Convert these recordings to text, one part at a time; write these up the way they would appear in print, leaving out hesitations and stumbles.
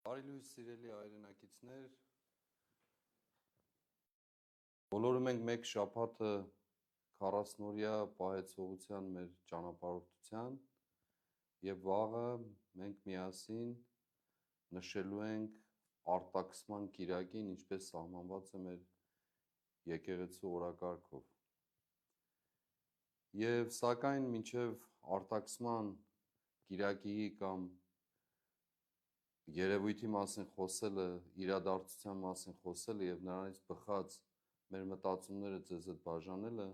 Բարի լույս սիրելի հայրենակիցներ, բոլորը մենք մեկ շաբաթը 40-օրյա պահեցողության մեր ճանապարհորդության եւ վաղը մենք միասին նշելու ենք արտաքսման կիրակին, ինչպես սահմանված է մեր եկեղեցու օրակարգով։ Եվ սակայն մինչև արտաքսման կիրակի կամ երևույթի մասին խոսելը, իրադարձության մասին խոսելը եւ նրանից բխած մեր մտածումները ձեզ հետ բաժանելը,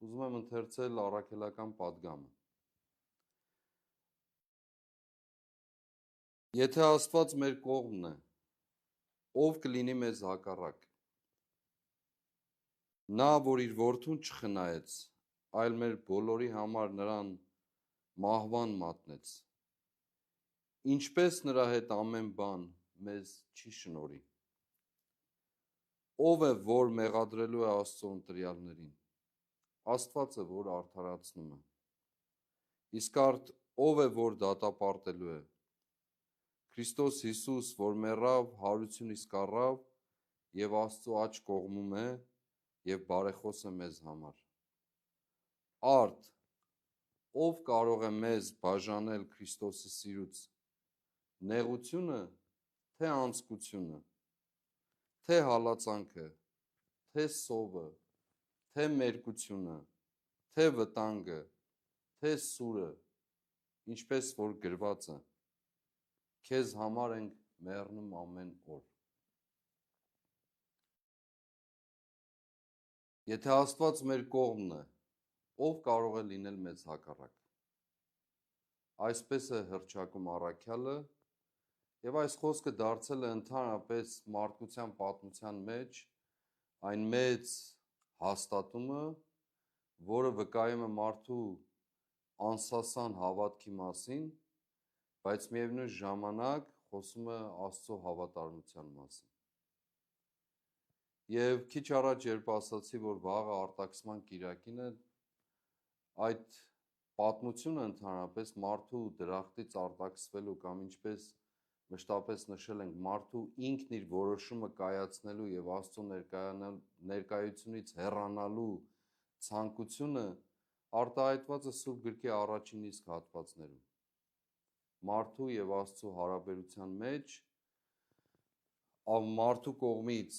ուզում եմ ընթերցել առաքելական պատգամը։ Եթե Աստված մեր կողմն է, ով կլինի մեզ հակառակ։ Նա, որ իր որդուն չխնայեց, այլ մեր բոլորի համար նրան մահվան մատնեց, ինչպես նրա հետ ամեն բան մեզ չի շնորհի։ Ով է, որ մեղադրելու է Աստծո ընտրյալներին։ Աստված է, որ արդարացնում է։ Իսկ արդ ով է, որ դատապարտելու է։ Քրիստոս Հիսուս, որ մեռավ, հարություն իսկ առավ եւ Աստծո աջ կողմում է եւ բարեխոս է մեզ համար։ Արդ ով կարող է մեզ բաժանել Քրիստոսի սիրուց։ Նեղությունը, թե անձկությունը, թե հալածանքը, թե սովը, թե մերկությունը, թե վտանգը, թե սուրը, ինչպես որ գրված է, քեզ համար ենք մեռնում ամեն օր։ Եթե Աստված մեր կողմն է, ով կարող է լինել մեզ հակառակ։ Այսպես է հռչակում առաքյալը, եւ այս խոսքը դարձել է ընդհանրապես մարդկության պատմության մեջ այն մեծ հաստատումը, որը վկայում է մարդու անսասան հավատքի մասին, բայց միևնույն ժամանակ խոսում է Աստծո հավատարմության մասին։ Եվ քիչ առաջ երբ ասացի, որ վաղը արտաքսման կիրակին է, այդ պատմությունը ընդհանրապես մարդու դրախտից արտաքսվելու կամ ինչպես մշտապես նշել ենք մարդու ինքն իր որոշումը կայացնելու եւ Աստծո ներկայությունից հեռանալու ցանկությունը արտահայտված է Սուրբ գրքի առաջին իսկ հատվածներում։ Մարդու եւ Աստծո հարաբերության մեջ մարդու կողմից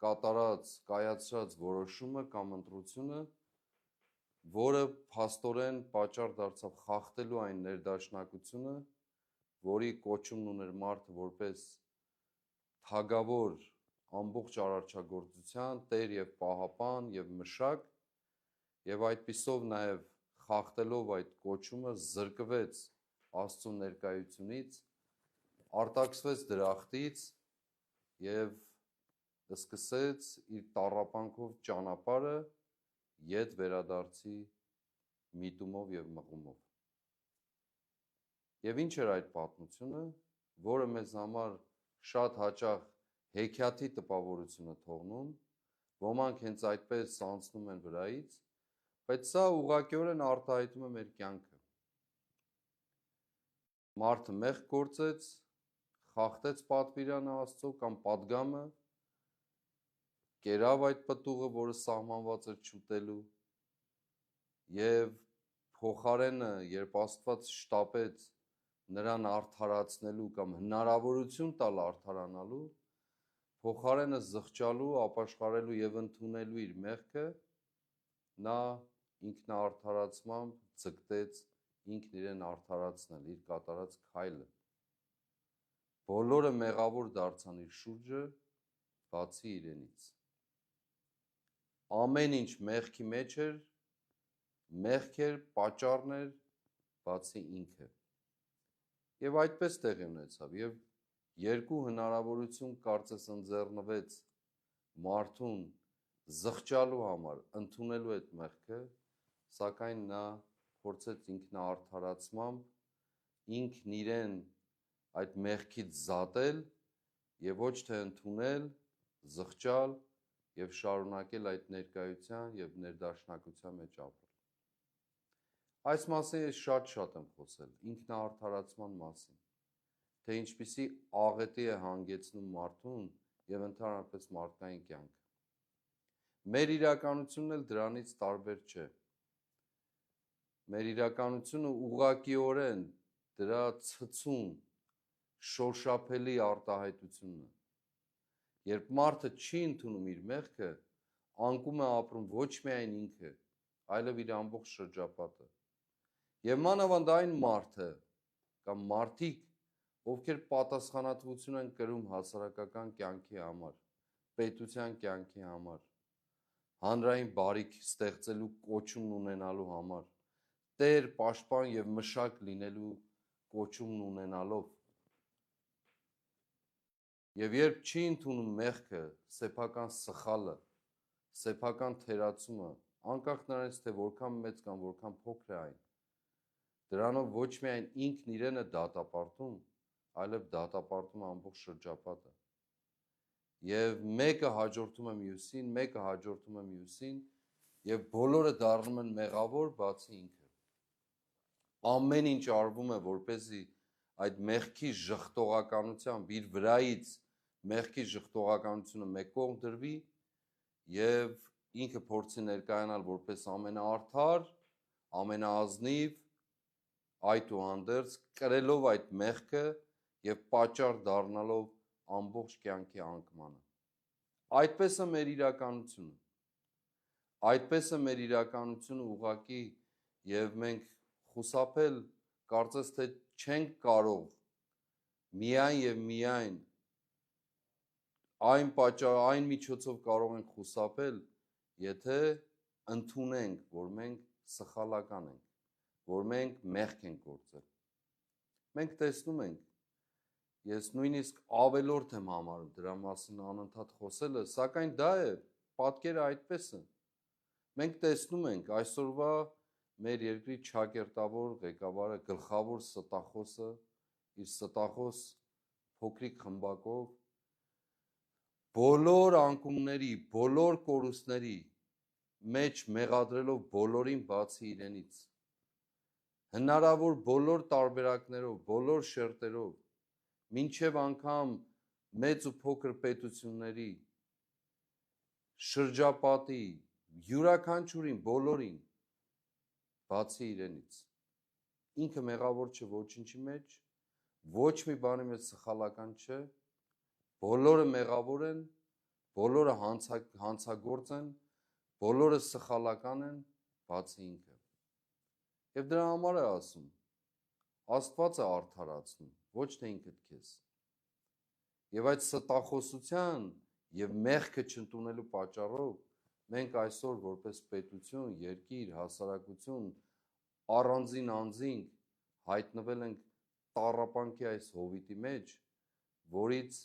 կայացրած որոշումը կամ ընտրությունը, որը փաստորեն պատճառ դարձավ խախտելու այն ներդաշնակությունը, որի կոչումն ուներ մարդը որպես թագավոր ամբողջ արարչագործության, տեր եւ պահապան եւ մշակ, եւ այդպիսով նաեւ խախտելով այդ կոչումը զրկվեց Աստծո ներկայությունից, արտաքսվեց դրախտից եւ սկսեց իր տառապանքով ճանապարհը ետ վերադարձի միտումով եւ մղումով։ Եվ ինչ էր այդ պատմությունը, որը մեզ համար շատ հաճախ հեքիաթի տպավորություն է թողնում, ոմանք հենց այդպես անցնում են վրայից, բայց սա ուղղակիորեն արտահայտում է մեր կյանքը։ Մարդը մեղք գործեց, խախտեց պատվիրանը Աստծո կամ պատգամը, կերավ այդ պտուղը, որը սահմանված էր չուտելու, եւ փոխարենը, երբ Աստված շտապեց նրան արդարացնելու կամ հնարավորություն տալ արդարանալու, փոխարենը զղջալու, ապաշխարելու եւ ընդունելու իր մեղքը, նա ինքնաարդարացմամբ ձգտեց ինքն իրեն արդարացնել, իր կատարած քայլը։ Բոլորը մեղավոր դարձան իր շուրջը, բացի իրենից։ Ամեն ինչ մեղքի մեջ էր, մեղք էր, պատճառն էր, բացի ինքը։ Եվ այդպես տեղի ունեցավ, եւ երկու հնարավորություն կարծես ընձեռնվեց մարդուն զղջալու համար, ընդունելու այդ մեղքը, սակայն նա փորձեց ինքնաարդարացմամբ ինքն իրեն այդ մեղքից զատել եւ ոչ թե ընդունել, զղջալ եւ շարունակել այդ ներկայության եւ ներդաշնակության մեջ ապրել։ Այս մասին ես շատ եմ խոսել, ինքնաարդարացման մասին։ թե ինչպիսի աղետի է հանգեցնում մարդուն եւ ընդհանրապես մարդկային կյանքը։ Մեր իրականությունն էլ դրանից տարբեր չէ։ Մեր իրականությունը ուղղակիորեն դրա ցցուն, շոշափելի արտահայտությունն է։ Երբ մարդը չի ընդունում իր մեղքը, անկում է ապրում ոչ միայն ինքը, այլև իր ամբողջ շրջապատը։ Եվ մանավանդ այն մարդը կամ մարդիկ, ովքեր պատասխանատվություն են կրում հասարակական կյանքի համար, պետության կյանքի համար, հանրային բարիք ստեղծելու կոչումն ունենալու համար, տեր, պաշտպան եւ մշակ լինելու կոչումն ունենալով։ Եվ երբ չի ընդունում մեղքը, սեփական սխալը, սեփական թերացումը, անկախ նրանից թե որքան մեծ կամ որքան փոքր է այն, դրանով ոչ միայն ինքն իրեն է դատապարտում, այլև դատապարտում է ամբողջ շրջապատը։ Եվ մեկը հաջորդում է մյուսին, մեկը հաջորդում է մյուսին, եւ բոլորը դառնում են մեղավոր, բացի ինքը։ Ամեն ինչ արվում է, որպեսզի այդ մեղքի ժխտողականությամբ իր վրայից մեղքի ժխտողականությունը մեկ կողմ դրվի եւ ինքը փորձի ներկայանալ որպես ամենաարդար, ամենաազնիվ, այդուհանդերձ կրելով այդ մեղքը եւ պատճառ դառնալով ամբողջ կյանքի անկմանը։ Այդպես է մեր իրականությունը։ Այդպես է մեր իրականությունը ուղղակի եւ մենք խուսափել կարծես թե չենք կարող միայն եւ միայն այն միջոցով կարող ենք խուսափել, եթե ընդունենք, որ մենք սխալական ենք, որ մենք մեղք ենք գործել։ Մենք տեսնում ենք, ես նույնիսկ ավելորդ եմ համարում դրա մասին անընդհատ խոսելը, սակայն դա է, պատկերը այդպես է։ Մենք տեսնում ենք այսօրվա մեր երկրի ճակերտավոր ղեկավարը, գլխավոր ստախոսը, իր ստախոս փոքրիկ խմբակով, բոլոր անկումների, բոլոր կորուստների մեջ մեղադրելով բոլորին բացի իրենից, հնարավոր բոլոր տարբերակներով, բոլոր շերտերով, մինչև անգամ մեծ ու փոքր պետությունների, շրջապատի, յուրաքանչյուրին, բոլորին, բացի իրենից։ Ինքը մեղավոր չէ ոչինչի մեջ, ոչ մի բանի մեջ սխալական չէ, բոլորը մեղավոր են, բոլորը հանցագործ են, բոլորը սխալական են, բացի ինքը։ Եվ դրա համար է ասում, Աստված է արդարացնում, ոչ թե ինքդ քեզ։ Եվ այդ ստախոսության եւ մեղքը չընդունելու պատճառով մենք այսօր որպես պետություն, երկիր, հասարակություն առանձին անձինք հայտնվել ենք տառապանքի այս հովիտի մեջ, որից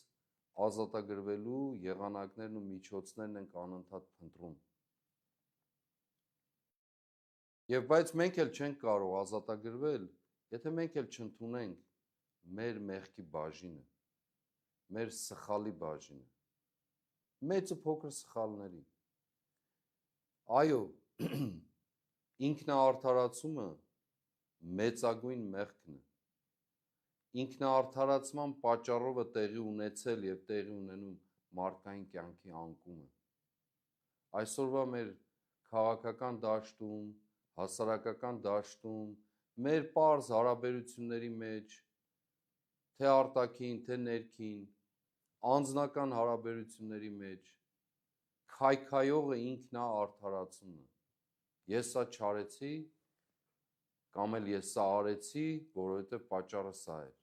ազատագրվելու եղանակներն ու միջոցներն ենք անընդհատ փնտրում։ Եվ բայց մենք էլ չենք կարող ազատագրվել, եթե մենք էլ չընդունենք մեր մեղքի բաժինը, մեր սխալի բաժինը, մեծ ու փոքր սխալների։ Այո, ինքնաարդարացումը մեծագույն մեղքն է։ Ինքնաարդարացման պատճառով է տեղի ունեցել եւ տեղի ունենում մարդկային կյանքի անկումը։ Այսօրվա մեր քաղաքական դաշտում, հասարակական դաշտում, մեր պարզ հարաբերությունների մեջ, թե արտաքին, թե ներքին, անձնական հարաբերությունների մեջ, քայքայողը ինքնաարդարացումն է։ Ես սա չարեցի, կամ էլ ես սա արեցի, որովհետև պատճառը սա էր։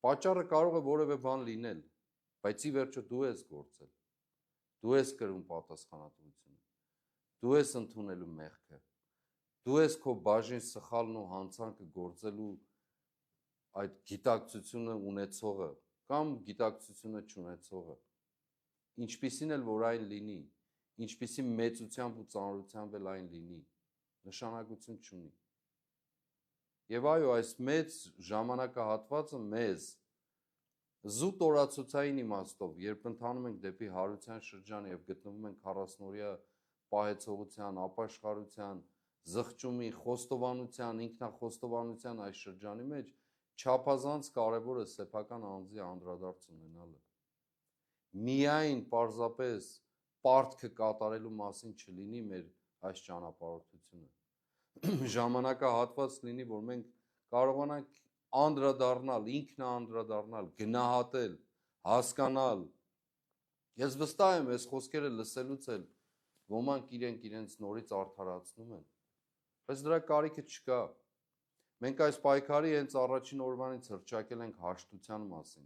Պատճառը կարող է որևէ բան լինել, բայց ի վերջո դու ես գործել, դու ես կրում պատասխանատվությունը, դու ես ընդունելու մեղքը, դու ես քո բաժին սխալն ու հանցանքը գործելու այդ գիտակցությունը ունեցողը կամ գիտակցությունը չունեցողը, ինչպիսին էլ որ այն լինի, ինչպիսի մեծությամբ ու ծանրությամբ էլ այն լինի, նշանակություն չունի։ Եվ այո, այս մեծ ժամանակահատվածը մեզ զուտ օրացուցային իմաստով, երբ ընթանում ենք դեպի հարության շրջան եւ գտնվում ենք 40-օրյա պահեցողության, ապաշխարության, զղջումի, խոստովանության, ինքնախոստովանության այս շրջանի մեջ, չափազանց կարևոր է սեփական անձի անդրադարձ ունենալը։ Միայն պարզապես պարտքը կատարելու մասին չլինի մեր այս ճանապարհորդությունը։ Ժամանակահատված լինի, որ մենք կարողանանք անդրադառնալ, ինքնաանդրադառնալ, գնահատել, հասկանալ։ Ես վստահ եմ, այս խոսքերը լսելուց էլ ոմանք իրենց նորից արդարացնում են, բայց դրա կարիքը չկա։ Մենք այս պայքարի հենց առաջին օրվանից հռչակել ենք հաշտության մասին,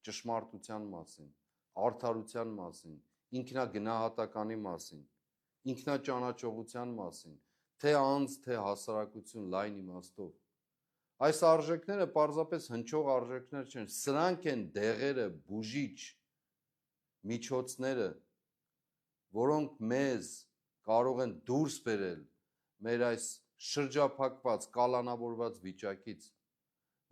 ճշմարտության մասին, արդարության մասին, ինքնագնահատականի մասին, ինքնաճանաչողության մասին, թե անձ, թե հասարակություն լայն իմաստով։ Այս արժեքները պարզապես հնչող արժեքներ չեն, սրանք են դեղերը, բուժիչ միջոցները, որոնք մեզ կարող են դուրս բերել մեր այս շրջափակված, կալանավորված վիճակից,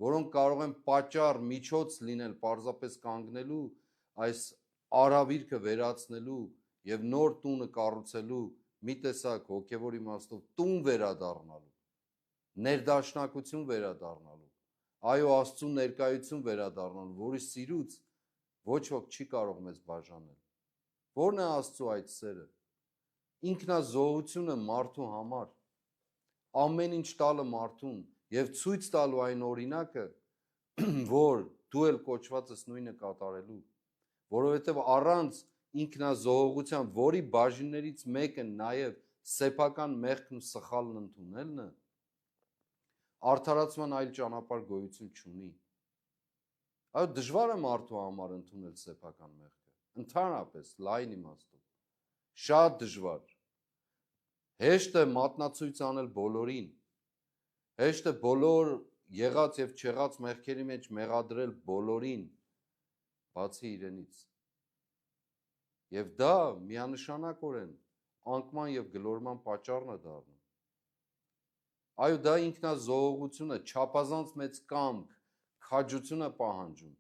որոնք կարող են պատճառ, միջոց լինել պարզապես կանգնելու, այս արավիրքը վերացնելու եւ նոր տունը կառուցելու մի տեսակ հոգեվոր իմաստով տուն վերադառնալու, ներդաշնակություն վերադառնալու, այո, Աստծո ներկայություն վերադառնալու, որի սիրուց ոչ ոք չի կարող մեզ բաժանել։ Որն է Աստծո այդ սերը։ Ինքնազոհությունը մարդու համար, ամեն ինչ տալը մարդուն եւ ցույց տալու այն օրինակը, որ դու էլ կոչված ես նույնը կատարելու, որովհետեւ առանց ինքնազոհողության, որի բաժիններից մեկը նաեւ սեփական մեղքն ու սխալն ընդունելն է, արդարացման այլ ճանապարհ գոյություն չունի։ Այո, դժվար է մարդու համար ընդունել սեփական մեղքը, ընդհանրապես լայն իմաստով, շատ դժվար։ Հեշտ է մատնացույց անել բոլորին, հեշտ է բոլոր եղած եւ չեղած մեղքերի մեջ մեղադրել բոլորին, բացի իրենից։ Եվ դա միանշանակորեն անկման եւ գլորման պատճառն է դառնում։ Այո, դա ինքնազոհողությունը, չափազանց մեծ կամք, քաջություն է պահանջում,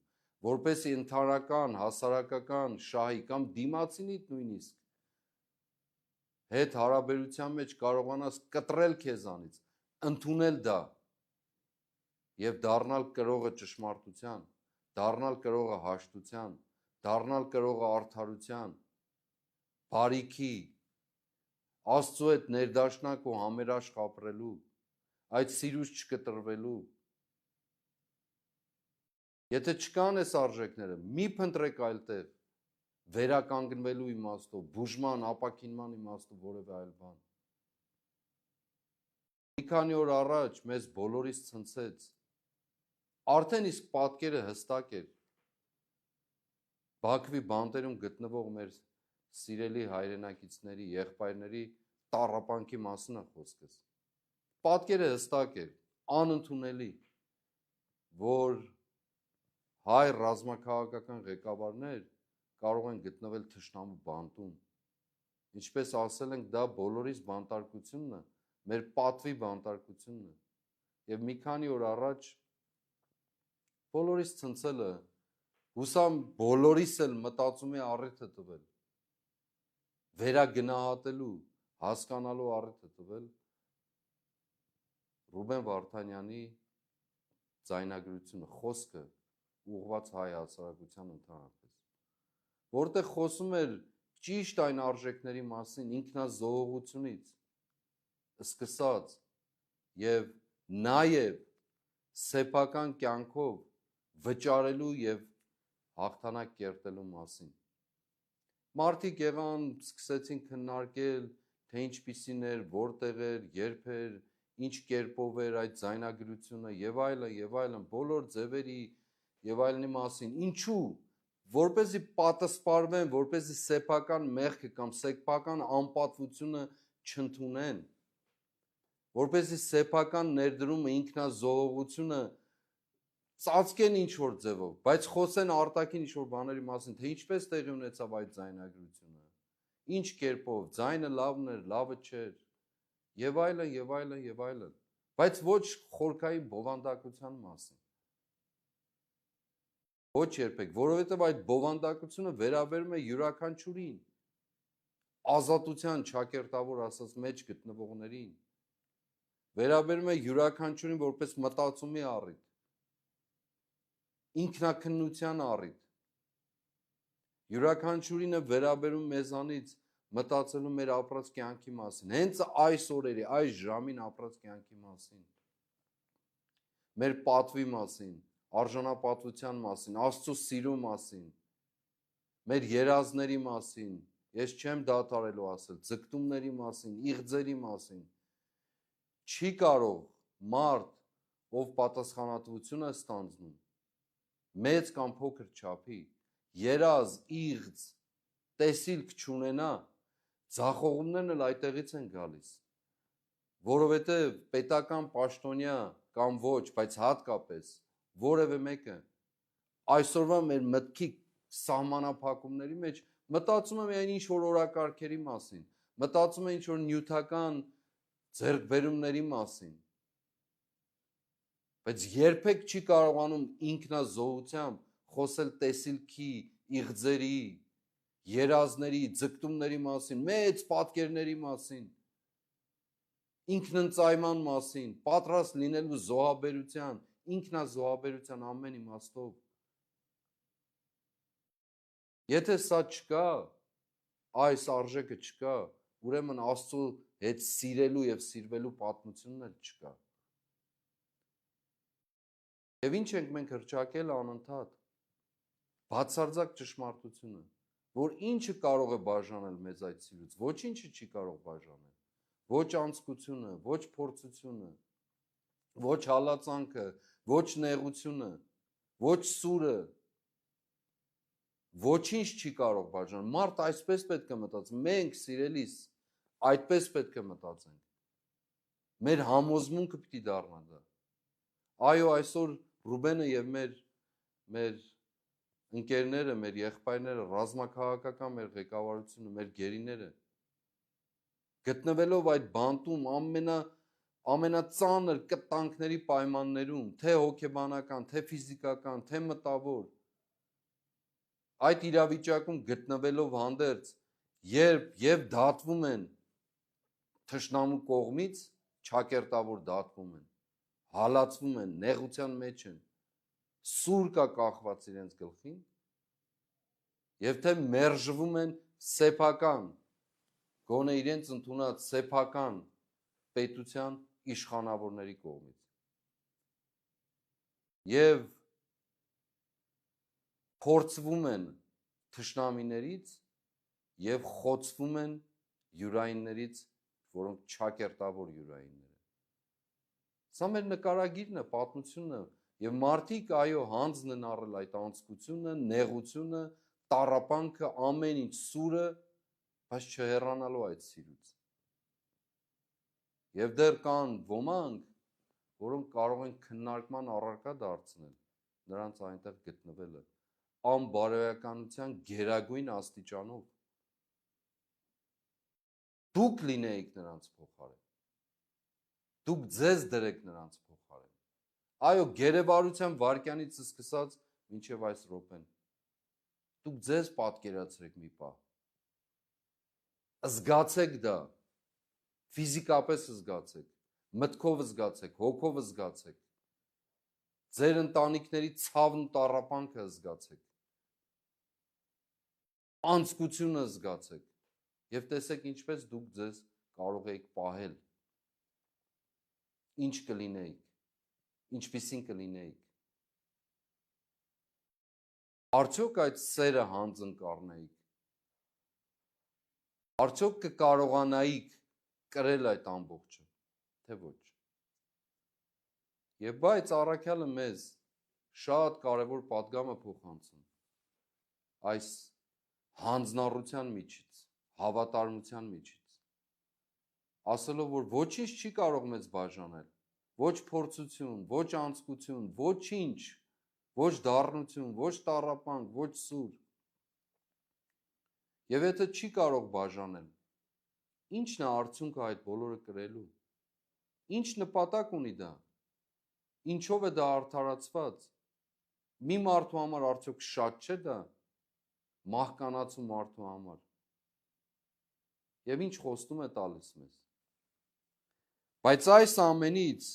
որպեսզի ընդհանրական, հասարակական շահի կամ դիմացինիդ նույնիսկ հետ հարաբերության մեջ կարողանաս կտրել քեզանից, ընդունել դա եւ դառնալ կրողը ճշմարտության, դառնալ կրողը հաշտության, դառնալ կրողը արդարության, բարիքի, Աստծո հետ ներդաշնակ ու համերաշխ ապրելու, այդ սիրուց չկտրվելու։ Եթե չկան այս արժեքները, մի փնտրեք այլ տեղ, վերականգնվելու իմաստով, բուժման, ապաքինման իմաստով, որևէ այլ բան։ Մի քանի օր առաջ մեզ բոլորիս ցնցեց, արդեն իսկ պատկերը հստակ էր, Բաքվի բանտերում գտնվող մեր սիրելի հայրենակիցների, եղբայրների տառապանքի մասին է խոսքս։ Պատկերը հստակ էր, անընդունելի, որ հայ ռազմաքաղաքական ղեկավարներ կարող են գտնվել թշնամու բանտում։ Ինչպես ասել ենք, դա բոլորիս բանտարկությունն է, մեր պատվի բանտարկությունն է։ Եվ մի քանի օր առաջ բոլորիս ցնցելը, հուսամ բոլորիս էլ մտածումի առիթ է տվել, վերագնահատելու, հասկանալու առիթ է տվել Ռուբեն Վարդանյանի ձայնագրությունը, խոսքը ուղղված հայ հասարակության ընդհանրապես, որտեղ խոսում էր ճիշտ այն արժեքների մասին, ինքնազոհողությունից սկսած եւ նաեւ սեփական կյանքով վճարելու եւ հաղթանակ կերտելու մասին։ Մարդիկ եղան, սկսեցին քննարկել, թե ինչպիսին էր, որտեղ էր, երբ էր, ինչ կերպով էր այդ ձայնագրությունը եւ այլն, բոլոր ձևերի եւ այլնի մասին։ Ինչու՞, որպեսզի պատասպարվեն, որպեսզի սեփական մեղքը կամ սեփական անպատվությունը չընդունեն, որպեսզի սեփական ներդրումը, ինքնազոհողությունը ծածկեն ինչ-որ ձևով, բայց խոսեն արտաքին ինչ-որ բաների մասին, թե ինչպես տեղի ունեցավ այդ ձայնագրությունը, ինչ կերպով, ձայնը լավն էր, լավը չէր, եւ այլն, բայց ոչ խորքային բովանդակության մասին։ Ոչ երբեք, որովհետև այդ բովանդակությունը վերաբերում է յուրաքանչյուրին, ազատության ճակերտավոր ասած մեջ գտնվողներին, վերաբերում է յուրաքանչյուրին որպես մտածումի առիթ, ինքնակնության առիթ։ Յուրաքանչյուրինը վերաբերում մեզանից մտածելու մեր ապրած կյանքի մասին, հենց այս օրերի, այս ժամին ապրած կյանքի մասին, մեր պատվի մասին, արժանապատվության մասին, Աստծո սիրո մասին, մեր երազների մասին, ես չեմ դադարելու ասել, ձգտումների մասին, իղձերի մասին, չի կարող մարդ, ով պատասխանատվություն է ստանձնում, մեծ կամ փոքր չափի, երազ, իղձ, տեսիլք չունենա, ձախողումներն էլ այդտեղից են գալիս, որովհետև պետական պաշտոնյա կամ ոչ, բայց հատկապես որևէ մեկը այսօրվա մեր մտքի սահմանափակումների մեջ մտածում է միայն ինչ-որ օրակարգերի մասին, մտածում է ինչ-որ նյութական ձեռքբերումների մասին, բայց երբեք չի կարողանում ինքնազոհությամբ խոսել տեսիլքի, իղձերի, երազների, ձգտումների մասին, մեծ պատկերների մասին, ինքնընծայման մասին, պատրաստ լինելու զոհաբերության, ինքնազոհաբերության ամեն իմաստով։ Եթե սա չկա, այս արժեքը չկա, ուրեմն Աստծո հետ սիրելու եւ սիրվելու պատմությունն էլ չկա։ Եվ ինչ ենք մենք հռչակել անընդհատ, բացարձակ ճշմարտությունը, որ ինչը կարող է բաժանել մեզ այդ սիրուց, ոչինչը չի կարող բաժանել, ոչ անձկությունը, ոչ փորձությունը, ոչ հալածանքը, ոչ նեղությունը, ոչ սուրը, ոչինչ չի կարող բաժանել։ Մարդ այսպես պետք է մտածի, մենք սիրելիս այդպես պետք է մտածենք։ Մեր համոզմունքը պիտի դառնա դա։ Այո, այսօր Ռուբենը եւ մեր ընկերները, մեր եղբայրները, ռազմաքաղաքական մեր ղեկավարությունը, մեր գերիները գտնվելով այդ բանտում ամենածանր կտանքների պայմաններում, թե հոգեբանական, թե ֆիզիկական, թե մտավոր, այդ իրավիճակում գտնվելով հանդերձ, երբ եւ դատվում են թշնամու կողմից, չակերտավոր դատվում են, հալածվում են, նեղության մեջ են, սուր կա կախված իրենց գլխին, եւ թե մերժվում են սեփական, գոնե իրենց ընդունած սեփական պետության իշխանավորների կողմից։ Եվ փորձվում են թշնամիներից եւ խոցվում են յուրայիններից, որոնք չակերտավոր յուրայիններ են։ Սա մեր նկարագիրն է, պատմությունն է, եւ մարդիկ այո հանձն են առել այդ անձկությունը, նեղությունը, տառապանքը, ամեն ինչ սուրը, բայց չհեռանալու այդ սիրուց։ Եվ դեռ կան ոմանք, որոնք կարող են քննարկման առարկա դարձնել նրանց այնտեղ գտնվելը, անբարոյականության գերագույն աստիճանով։ Դուք լինեիք նրանց փոխարեն։ Դուք ձեզ դրեք նրանց փոխարեն։ Այո, գերեվարության վարքյանից սկսած մինչև այս րոպեն։ Դուք ձեզ պատկերացրեք մի պահ։ Զգացեք դա, ֆիզիկապես զգացեք, մտքով զգացեք, հոգով զգացեք, ձեր ընտանիքների ցավն ու տառապանքը զգացեք, անձկությունը զգացեք եւ տեսեք ինչպես դուք ձեզ կարող եք պահել, ինչ կլինեիք, ինչպիսին կլինեիք։ Արդյոք այդ սերը հանձն կառնեիք, արդյոք կկարողանայիք կրել այդ ամբողջը, թե ոչ։ Եվ բայց առաքյալը մեզ շատ կարևոր պատգամ է փոխանցում այս հանձնառության միջից, հավատարմության միջից, ասելով, որ ոչինչ չի կարող մեզ բաժանել, ոչ փորձություն, ոչ անձկություն, ոչինչ, ոչ դառնություն, ոչ տառապանք, ոչ սուր։ Եվ եթե չի կարող բաժանել, ի՞նչն է արդյունքը այդ բոլորը կրելու։ Ինչ նպատակ ունի դա։ Ինչով է դա արդարացված։ Մի մարդու համար արդյոք շատ չէ դա, մահկանացու մարդու համար։ Եվ ինչ խոստում է տալիս մեզ։ Բայց այս ամենից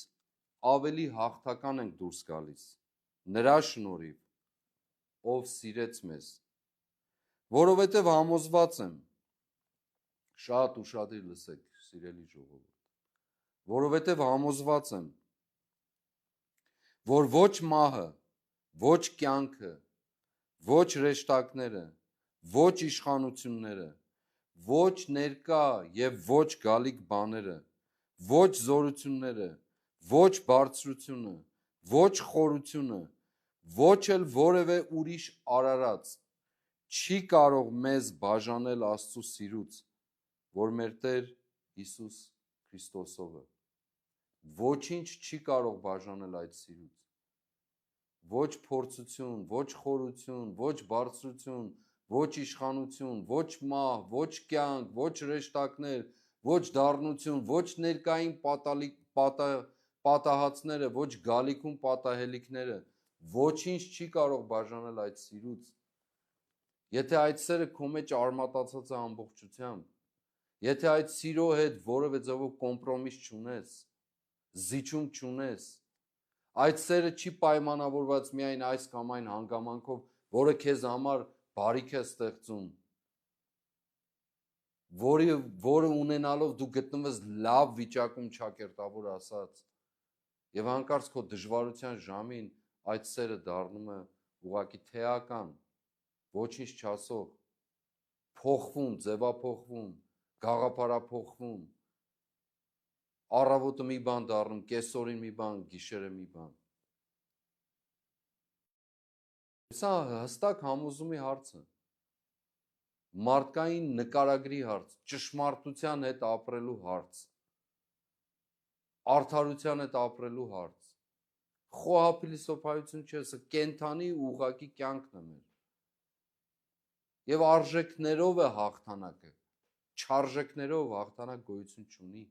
ավելի հաղթական ենք դուրս գալիս նրա շնորհիվ, ով սիրեց մեզ, որովհետև համոզված եմ, շատ ուշադիր լսեք, սիրելի ժողովուրդ, որովհետև համոզված եմ, որ ոչ մահը, ոչ կյանքը, ոչ հրեշտակները, ոչ իշխանությունները, ոչ ներկա եւ ոչ գալիք բաները, ոչ զորությունները, ոչ բարձրությունը, ոչ խորությունը, ոչ էլ որևէ ուրիշ արարած չի կարող մեզ բաժանել Աստծո սիրուց, որ մեր Տեր Հիսուս Քրիստոսով է։ Ոչինչ չի կարող բաժանել այդ սիրուց։ Ոչ փորձություն, ոչ խորություն, ոչ բարձրություն, ոչ իշխանություն, ոչ մահ, ոչ կյանք, ոչ հրեշտակներ, ոչ դառնություն, ոչ ներկային պատահածները, ոչ գալիքում պատահելիքները, ոչինչ չի կարող բաժանել այդ սիրուց։ Եթե այդ սերը քո մեջ արմատացած է ամբողջությամբ, եթե այդ սիրո հետ որևէ ձևով կոմպրոմիս չունես, զիջում չունես, այդ սերը չի պայմանավորված միայն այս կամ այն հանգամանքով, որը քեզ համար բարիք է ստեղծում, որը ունենալով դու գտնվես լավ վիճակում, ճակերտավոր ասած, եւ հանկարծ քո դժվարության ժամին այդ սերը դառնում է ուղղակի թեական, ոչինչ չասող, փոխվում, ձևափոխվում, գաղափարափոխվում, առավոտը մի բան դառնում, կեսօրին մի բան, գիշերը մի բան։ Սա հստակ համոզումի հարց է, մարդկային նկարագրի հարց, ճշմարտության հետ ապրելու հարց, արդարության հետ ապրելու հարց, խոհափիլիսոփայություն չէ, սա կենթանի ուղղակի կյանքն է մեր։ Եվ արժեքներով է հաղթանակը, չարժեքներով հաղթանակ գոյություն չունի։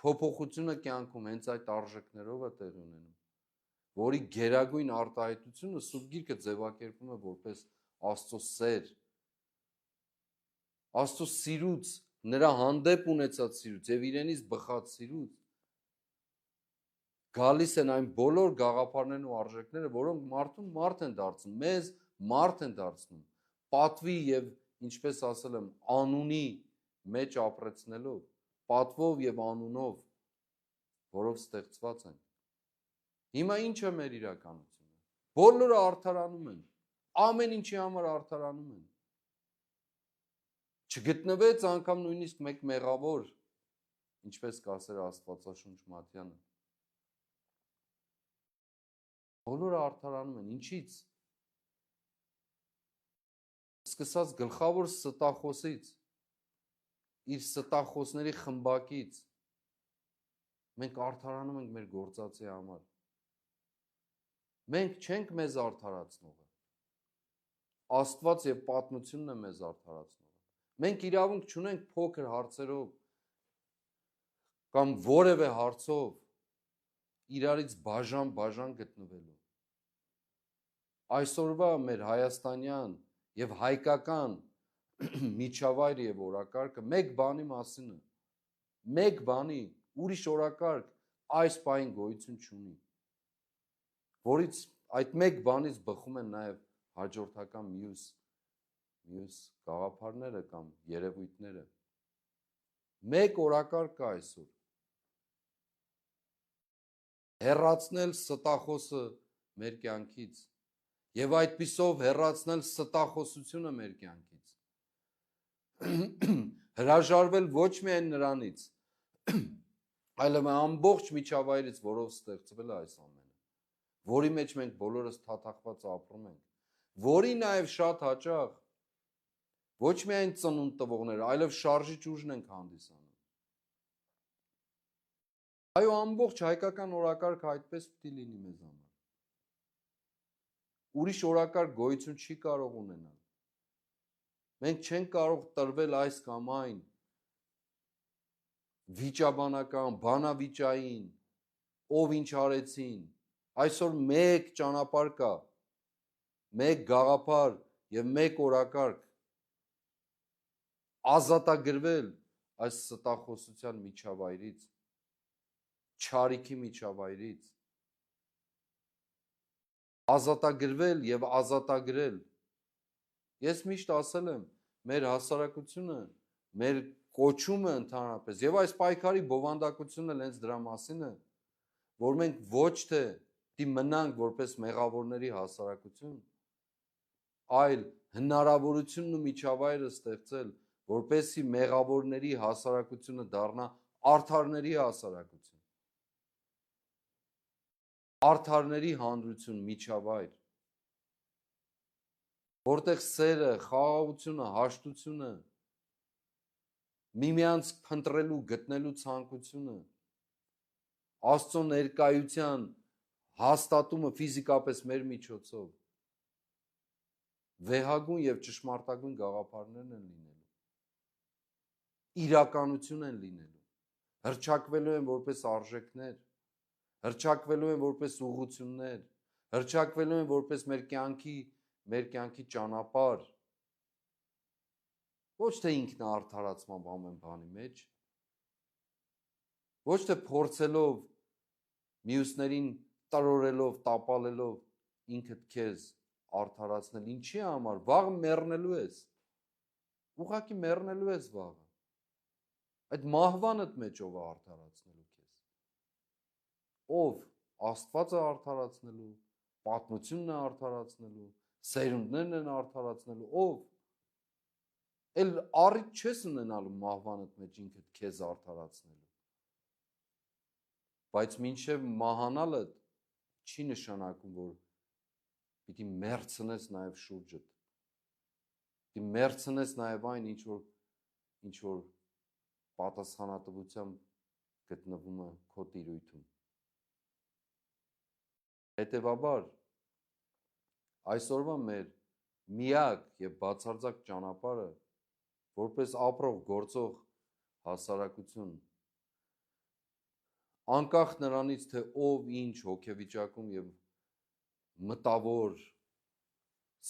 Փոփոխությունը կյանքում հենց այդ արժեքներով է տեղի ունենում, որի գերագույն արտահայտությունը Սուրբ Գիրքը ձևակերպում է որպես Աստծո սեր, Աստծո սիրուց, նրա հանդեպ ունեցած սիրուց եւ իրենից բխած սիրուց գալիս են այն բոլոր գաղափարներն ու արժեքները, որոնք մարդուն մարդ են դարձնում, մեզ մարդ են դարձնում, պատվի եւ ինչպես ասել եմ, անունի մեջ ապրեցնելով, պատվով եւ անունով, որով ստեղծված են։ Հիմա ինչ է մեր իրականությունը։ Բոլորը արդարանում են, ամեն ինչի համար արդարանում են։ Չգտնվեց անգամ նույնիսկ մեկ մեղավոր, ինչպես կասեր Աստվածաշունչ Մատթեանը։ Բոլորը արդարանում են, ինչից։ Սկսած գլխավոր ստախոսից, իր ստախոսների խմբակից, մենք արդարանում ենք մեր գործածի համար։ Մենք չենք մեզ արդարացնողը։ Աստված եւ պատմությունն է մեզ արդարացնողը։ Մենք իրավունք չունենք փոքր հարցերով կամ որևէ հարցով իրարից բաժան գտնվելու։ Այսօրվա մեր հայաստանյան եւ հայկական միջավայրը եւ օրակարգը մեկ բանի մասին է։ Մեկ բանի, ուրիշ օրակարգ այս պահին գոյություն չունի, որից այդ մեկ բանից բխում են նաեւ հաջորդական մյուս գաղափարները կամ երևույթները։ Մեկ օրակարգ կա այսօր։ Հեռացնել ստախոսը մեր կյանքից եւ այդպիսով հեռացնել ստախոսությունը մեր կյանքից։ Հրաժարվել ոչ միայն նրանից, այլև ամբողջ միջավայրից, որով ստեղծվել է այս ամենը, որի մեջ մենք բոլորս թաթախված ապրում ենք, որի նաեւ շատ հաճախ ոչ միայն ծնունդ տվողներ, այլև շարժիչ ուժն ենք հանդիսանում։ Այո, ամբողջ հայկական օրակարգը այդպես պիտի լինի մեզ համար։ Ուրիշ օրակարգ գոյություն չի կարող ունենալ։ Մենք չենք կարող տրվել այս կամ այն վիճաբանական, բանավիճային, ով ինչ արեցին։ Այսօր մեկ ճանապարհ կա, մեկ գաղափար եւ մեկ օրակարգ ազատագրվել այս ստախոսության միջավայրից, չարիքի միջավայրից, ազատագրվել եւ ազատագրել։ Ես միշտ ասել եմ, մեր հասարակությունը, մեր կոչումը ընդհանրապես եւ այս պայքարի բովանդակությունը հենց դրա մասին է, որ մենք ոչ թե մնանք որպես մեղավորների հասարակություն, այլ հնարավորությունն ու միջավայրը ստեղծել, որպեսզի մեղավորների հասարակությունը դառնա արդարների հասարակություն, արդարների հանրություն, միջավայր, որտեղ սերը, խաղաղությունը, հաշտությունը, միմյանց փնտրելու, գտնելու ցանկությունը, Աստծո ներկայության հաստատումը ֆիզիկապես մեր միջոցով վեհագույն եւ ճշմարտագույն գաղափարներն են լինելու, իրականություն են լինելու, հրճակվելու են որպես արժեքներ, հրճակվելու են որպես ուղղություններ, հրճակվելու են որպես մեր կյանքի ճանապարհ, ոչ թե ինքնաարդարացման ամեն բանի մեջ, ոչ թե փորձելով մյուսներին տրորելով, տապալելով ինքդ քեզ արդարացնել, ինչի համար, վաղ մեռնելու ես, ուղղակի մեռնելու ես վաղը, այդ մահվանդ մեջ ով է արդարացնելու քեզ, ով Աստված է արդարացնելու, պատմությունն է արդարացնելու, սերունդներն են արդարացնելու, ով, էլ առիթ չես ունենալու մահվանդ մեջ ինքդ քեզ արդարացնելու, բայց մինչև մահանալդ չի նշանակում, որ պիտի մերցնես նաև շուրջդ, պիտի մերցնես նաև այն, ինչ որ պատասխանատվությամբ գտնվում է քո տիրույթում։ Հետևաբար, այսօրվա մեր միակ եւ բացարձակ ճանապարհը, որպես ապրող, գործող հասարակություն, անկախ նրանից, թե ով ինչ հոգեվիճակում եւ մտավոր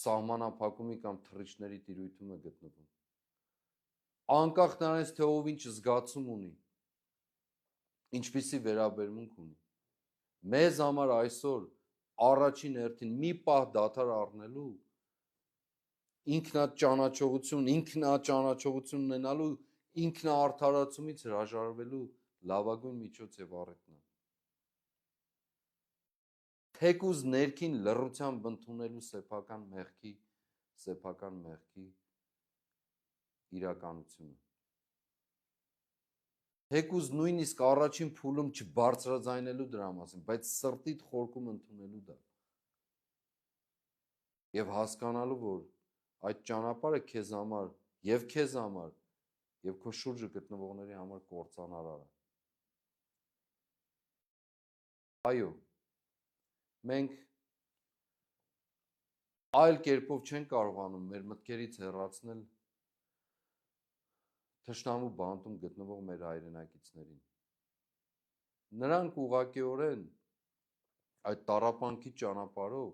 սահմանափակումի կամ թռիչքների տիրույթում է գտնվում, անկախ նրանից, թե ով ինչ զգացում ունի, ինչպիսի վերաբերմունք ունի, մեզ համար այսօր առաջին հերթին մի պահ դադար առնելու, ինքնաճանաչողություն ունենալու, ինքնաարդարացումից հրաժարվելու լավագույն միջոց եւ առիթն է։ Թեկուզ ներքին լռությամբ ընդունելու սեփական մեղքի իրականությունը։ Թեկուզ նույնիսկ առաջին փուլում չբարձրաձայնելու դրա մասին, բայց սրտիդ խորքում ընդունելու դա։ Եվ հասկանալու, որ այդ ճանապարհը քեզ համար եւ քո շուրջը գտնվողների համար կործանարար է։ Այո, մենք այլ կերպով չենք կարողանում մեր մտքերից հեռացնել թշնամու բանտում գտնվող մեր հայրենակիցներին։ Նրանք ուղղակիորեն այդ տառապանքի ճանապարհով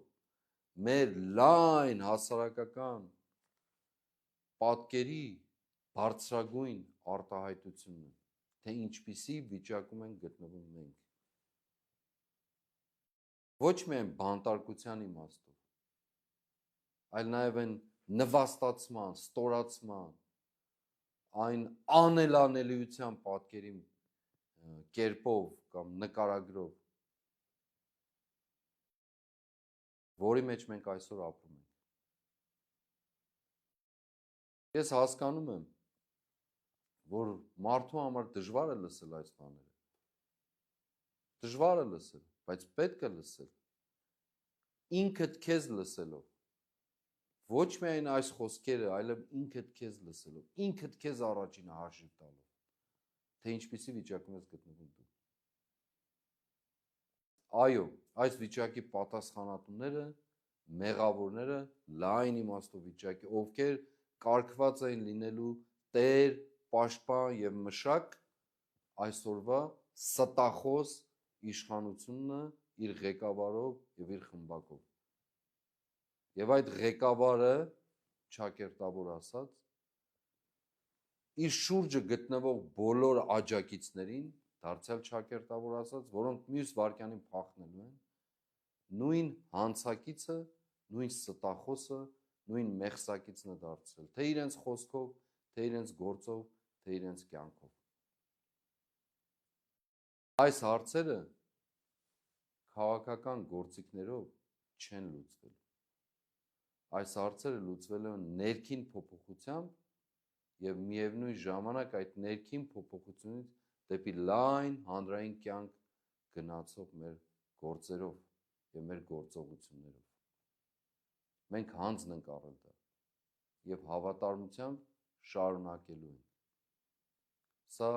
մեր լայն հասարակական պատկերի բարձրագույն արտահայտությունն է, թե ինչպիսի վիճակում են գտնվում մենք։ Ոչ միայն բանտարկության իմաստով, այլ նաև այն նվաստացման, ստորացման, այն անելանելիության պատկերի կերպով կամ նկարագրով, որի մեջ մենք այսօր ապրում ենք։ Ես հասկանում եմ, որ մարդու համար դժվար է լսել այս բաները։ Դժվար է լսել, բայց պետք է լսել։ Ինքդ քեզ լսելով, ոչ միայն այս խոսքերը, այլև ինքդ քեզ լսելով, ինքդ քեզ առաջինը հաշիվ տալով, թե ինչպիսի վիճակում ես գտնվում դու։ Այո, այս վիճակի պատասխանատուները, մեղավորները, լայն իմաստով վիճակի, ովքեր կարգված են լինելու տեր, պաշտպան եւ մշակ, այսօրվա ստախոս իշխանությունը իր ղեկավարով եւ իր խմբակով։ Եվ այդ ղեկավարը, ճակերտավոր ասած, իր շուրջը գտնվող բոլոր աջակիցներին, դարձյալ ճակերտավոր ասած, որոնք մյուս վարքյանին փախնելու են, նույն հանցակիցը, նույն ստախոսը, նույն մեղսակիցն է դարձրել, թե իրենց խոսքով, թե իրենց գործով, թե իրենց կյանքով։ Այս հարցերը քաղաքական գործիքներով չեն լուծվել։ Այս հարցերը լուծվել են ներքին փոփոխությամբ եւ միևնույն ժամանակ այդ ներքին փոփոխությունից դեպի լայն հանրային կյանք գնացող մեր գործերով եւ մեր գործողություններով։ Մենք հանձն ենք առել դա եւ հավատարմությամբ շարունակելու ենք։ Սա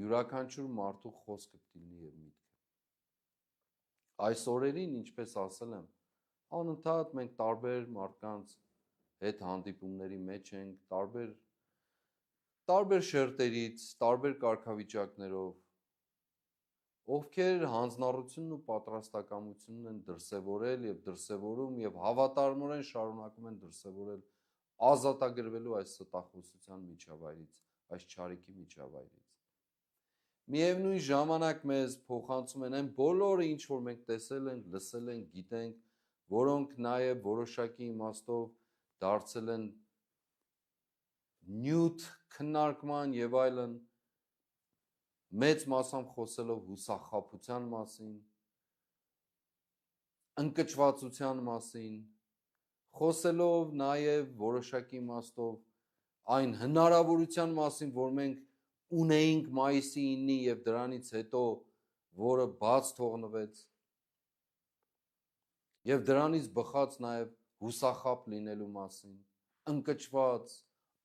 յուրաքանչյուր մարդու խոսքը պետք է լինի եւ միտքը։ Այս օրերին, ինչպես ասել եմ, անընդհատ մենք տարբեր մարդկանց հետ հանդիպումների մեջ ենք, տարբեր շերտերից, տարբեր կարգավիճակներով, ովքեր հանձնառությունն ու պատրաստակամությունն են դրսևորել եւ դրսևորում եւ հավատարմորեն շարունակում են դրսևորել ազատագրվելու այս ստախոսության միջավայրից, այս չարիքի միջավայրից։ Միևնույն ժամանակ մեզ փոխանցում են այն բոլորը, ինչ որ մենք տեսել ենք, լսել ենք, գիտենք, որոնք նաեւ որոշակի իմաստով դարձել են նյութ քննարկման եւ այլն, մեծ մասամբ խոսելով հուսախաբության մասին, ընկճվածության մասին, խոսելով նաեւ որոշակի իմաստով այն հնարավորության մասին, որ մենք ունեինք մայիսի 9-ի եւ դրանից հետո, որը բաց թողնվեց, եւ դրանից բխած նաեւ հուսախաբ լինելու մասին, ընկճված,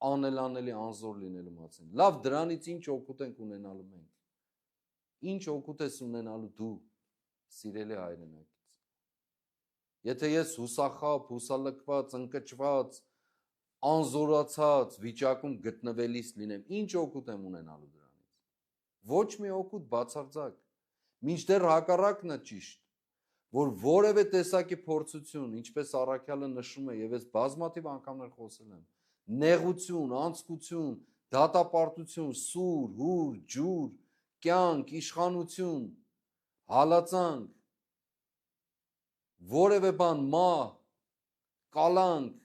անելանելի անզոր լինելու մասին։ Լավ, դրանից ինչ օգուտ ենք ունենալու մենք։ Ինչ օգուտ ես ունենալու դու, սիրելի հայրենակից։ Եթե ես հուսախաբ, հուսալքված, ընկճված, անզորացած վիճակում գտնվելիս լինեմ, ինչ օգուտ եմ ունենալու դրանից։ Ոչ մի օգուտ, բացարձակ։ Մինչդեռ հակառակն է ճիշտ, որ որևէ տեսակի փորձություն, ինչպես առաքյալը նշում է, եւ ես բազմաթիվ անգամներ խոսել եմ, նեղություն, անձկություն, դատապարտություն, սուր, հուր, ջուր, կյանք, իշխանություն, հալածանք, որևէ բան, մահ, կալանք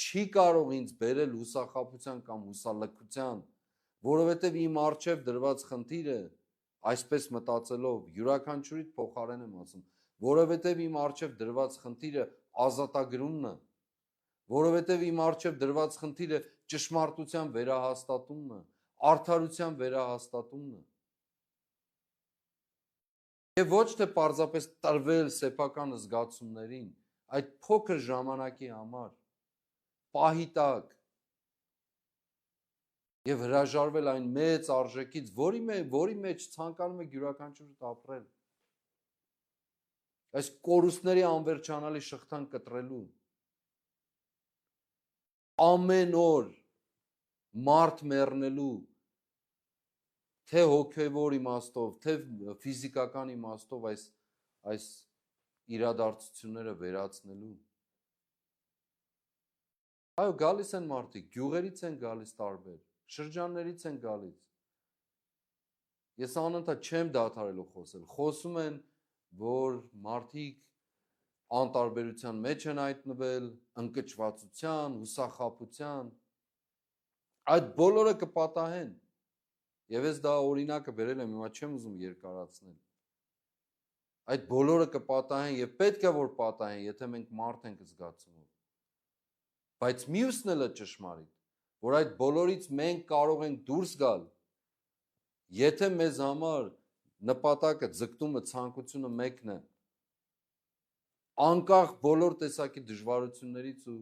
չի կարող ինձ բերել հուսախաբության կամ հուսալքության, որովհետև իմ առջև դրված խնդիրը, այսպես մտածելով, յուրաքանչյուրիդ փոխարեն եմ ասում, որովհետև իմ առջև դրված խնդիրը ազատագրումն է, որովհետև իմ առջև դրված խնդիրը ճշմարտության վերահաստատումն է, արդարության վերահաստատումն է։ Եվ ոչ թե պարզապես տրվել սեփական զգացումներին, այդ փոքր ժամանակի համար, պահի տակ եւ հրաժարվել այն մեծ արժեքից, որի մեջ ցանկանում եք յուրաքանչյուրդ ապրել։ Այս կորուստների անվերջանալի շղթան կտրելու, ամեն օր մարդ մեռնելու, թե հոգևոր իմաստով, թե ֆիզիկական իմաստով այս իրադարձությունները վերացնելու։ Այո, գալիս են մարդիկ, գյուղերից են գալիս տարբեր, շրջաններից են գալիս։ Ես անընդհատ չեմ դադարելու խոսել, խոսում են, որ մարդիկ անտարբերության մեջ են հայտնվել, ընկճվածության, հուսախաբության, այդ բոլորը կպատահեն։ Եվ ես դա օրինակը բերել եմ, հիմա չեմ ուզում երկարացնել։ Այդ բոլորը կպատահեն եւ պետք է որ պատահեն, եթե մենք մարդ ենք զգացումով։ Բայց մյուսն էլ է ճշմարիտ, որ այդ բոլորից մենք կարող ենք դուրս գալ, եթե մեզ համար նպատակը, ձգտումը, ցանկությունը մեկն է, անկախ բոլոր տեսակի դժվարություններից ու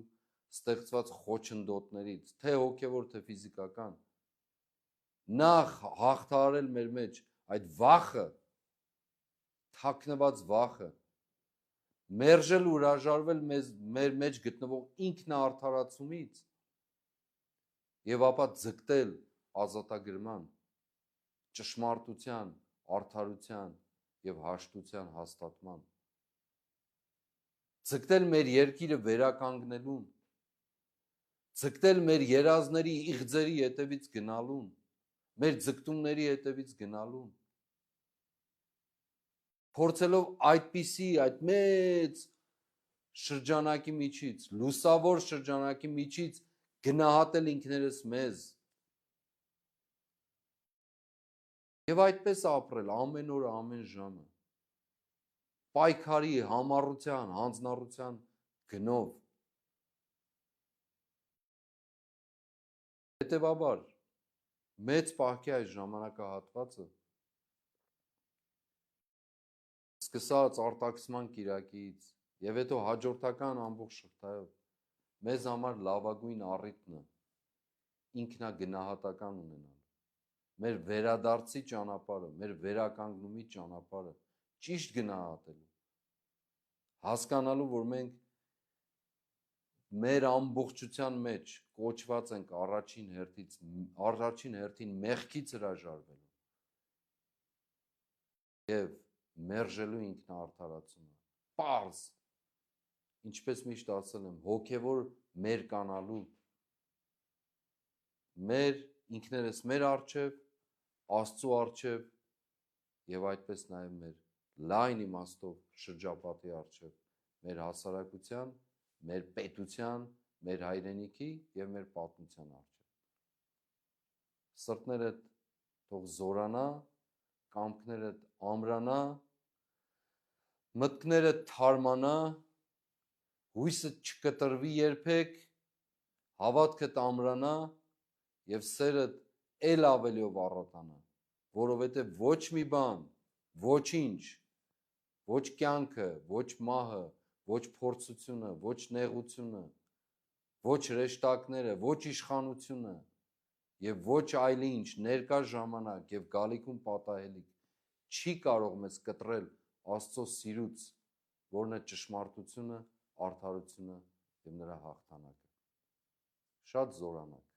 ստեղծված խոչընդոտներից, թե հոգևոր, թե ֆիզիկական, նախ հաղթահարել մեր մեջ այդ վախը, թաքնված վախը, մերժել ու հրաժարվել մեր մեջ գտնվող ինքնաարդարացումից եւ ապա ձգտել ազատագրման, ճշմարտության, արդարության եւ հաշտության հաստատման, ձգտել մեր երկիրը վերականգնելուն, ձգտել մեր երազների իղձերի հետևից գնալուն, մեր ձգտումների հետևից գնալուն, փորձելով այդպիսի այդ մեծ շրջանակի միջից, լուսավոր շրջանակի միջից գնահատել ինքներս մեզ եւ այդպես ապրել ամեն օր, ամեն ժամը, պայքարի, համառության, հանձնառության գնով։ Հետևաբար, մեծ պահքի այս ժամանակահատվածը սկսած արտաքսման կիրակից եւ հետո հաջորդական ամբողջ շղթայով մեզ համար լավագույն առիթն է ինքնագնահատական ունենալ, մեր վերադարձի ճանապարհը, մեր վերականգնումի ճանապարհը ճիշտ գնահատելու, հասկանալու, որ մենք մեր ամբողջության մեջ կոչված ենք առաջին հերթին մեղքից հրաժարվելու եւ մերժելու ինքնաարդարացումը, պարզ, ինչպես միշտ ասել եմ, հոգևոր մերկանալու, մեր ինքներս մեր առջև, Աստծու առջև եւ այդպես նաեւ մեր լայն իմաստով շրջապատի առջև, մեր հասարակության, մեր պետության, մեր հայրենիքի եւ մեր պատմության առջև։ Սրտներդ թող զորանա, կամքներդ ամրանա, մտքներդ թարմանա, հույսը չկտրվի երբեք, հավատքդ ամրանա եւ սերդ էլ ավելիով առատանա, որովհետեւ ոչ մի բան, ոչինչ, ոչ կյանքը, ոչ մահը, ոչ փորձությունը, ոչ նեղությունը, ոչ հրեշտակները, ոչ իշխանությունը եւ ոչ այլ ինչ ներկա ժամանակ եւ գալիքում պատահելիք չի կարող մեզ կտրել Աստծո սիրուց, որն է ճշմարտությունը, արդարությունը եւ նրա հաղթանակը։ Շատ զորանաք։